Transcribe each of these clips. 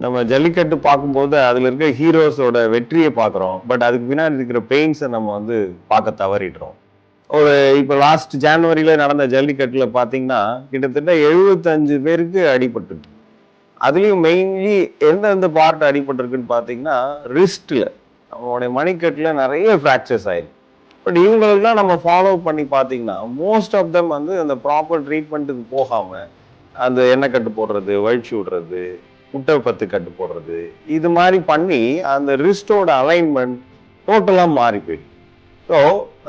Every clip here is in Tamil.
நம்ம ஜல்லிக்கட்டு பார்க்கும்போது அதுல இருக்க ஹீரோஸோட வெற்றியை பார்க்குறோம். பட் அதுக்கு பின்னாடி இருக்கிற பெயின்ஸை நம்ம வந்து பார்க்க தவறிடுறோம். ஒரு இப்போ லாஸ்ட் ஜனவரியில நடந்த ஜல்லிக்கட்டுல பார்த்தீங்கன்னா, கிட்டத்தட்ட 75 பேருக்கு அடிபட்டுருக்கு. அதுலயும் மெயின்லி எந்தெந்த பார்ட் அடிபட்டிருக்குன்னு பார்த்தீங்கன்னா, ரிஸ்ட்ல அவங்களுடைய மணிக்கட்டுல நிறைய ஃப்ராக்சர்ஸ் ஆயிருக்கு. பட் இவங்களுக்குலாம் நம்ம ஃபாலோ பண்ணி பார்த்தீங்கன்னா, மோஸ்ட் ஆஃப் தெம் வந்து அந்த ப்ராப்பர் ட்ரீட்மெண்ட்டுக்கு போகாம, அந்த எண்ணெய் கட்டு போடுறது, வழிச்சு விடுறது, முட்டை பத்து கட்டு போடுறது, இது மாதிரி பண்ணி அந்த ரிஸ்டோட அலைன்மெண்ட் டோட்டலா மாறி போயிடுது. ஸோ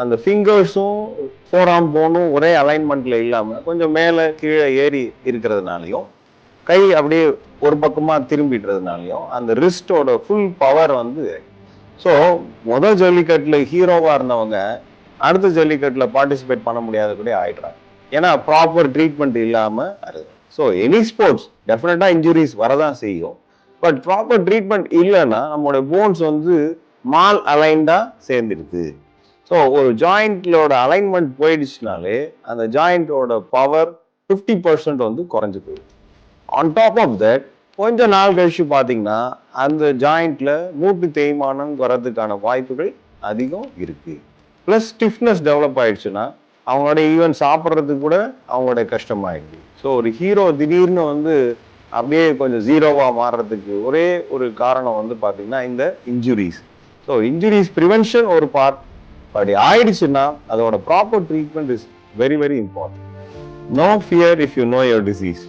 அந்த ஃபிங்கர்ஸும் ஃபோர் போனும் ஒரே அலைன்மெண்ட்ல இல்லாம கொஞ்சம் மேலே கீழே ஏறி இருக்கிறதுனாலையும், கை அப்படியே ஒரு பக்கமா திரும்பிடுறதுனாலையும் அந்த ரிஸ்டோட ஃபுல் பவர் வந்து ஸோ முதல் ஜல்லிக்கட்டுல ஹீரோவா இருந்தவங்க அடுத்த ஜல்லிக்கட்டுல பார்ட்டிசிபேட் பண்ண முடியாத கூட ஆயிடுறாங்க. ஏன்னா ப்ராப்பர் ட்ரீட்மெண்ட் இல்லாம. ஸோ எனி ஸ்போர்ட்ஸ் டெஃபினட்டா இன்ஜுரிஸ் வரதான் செய்யும். பட் ப்ராப்பர் ட்ரீட்மெண்ட் இல்லைன்னா நம்மளோட போன்ஸ் வந்து மால் அலைன்டா சேர்ந்துருக்கு. ஸோ ஒரு ஜாயிண்டோட அலைன்மெண்ட் போயிடுச்சுனாலே அந்த ஜாயிண்டோட பவர் 50% வந்து குறைஞ்சு போயிடும். ஆன் டாப் ஆஃப் தட் கொஞ்ச நாள் கழிச்சு பார்த்தீங்கன்னா அந்த ஜாயிண்ட்ல மூட்டு தேய்மானம் வர்றதுக்கான வாய்ப்புகள் அதிகம் இருக்கு. பிளஸ் ஸ்டிஃப்னஸ் டெவலப் ஆயிடுச்சுன்னா அவங்களோட ஈவன் சாப்பிட்றதுக்கு கூட அவங்களோட கஷ்டமாயிடுது. ஸோ ஒரு ஹீரோ திடீர்னு வந்து அப்படியே கொஞ்சம் ஜீரோவா மாறுறதுக்கு ஒரே ஒரு காரணம் வந்து பார்த்தீங்கன்னா இந்த இன்ஜுரிஸ். ஸோ இன்ஜுரிஸ் ப்ரிவென்ஷன் ஒரு பார்ட். அப்படி ஆயிடுச்சுன்னா அதோட proper treatment is very very important. No fear if you know your disease.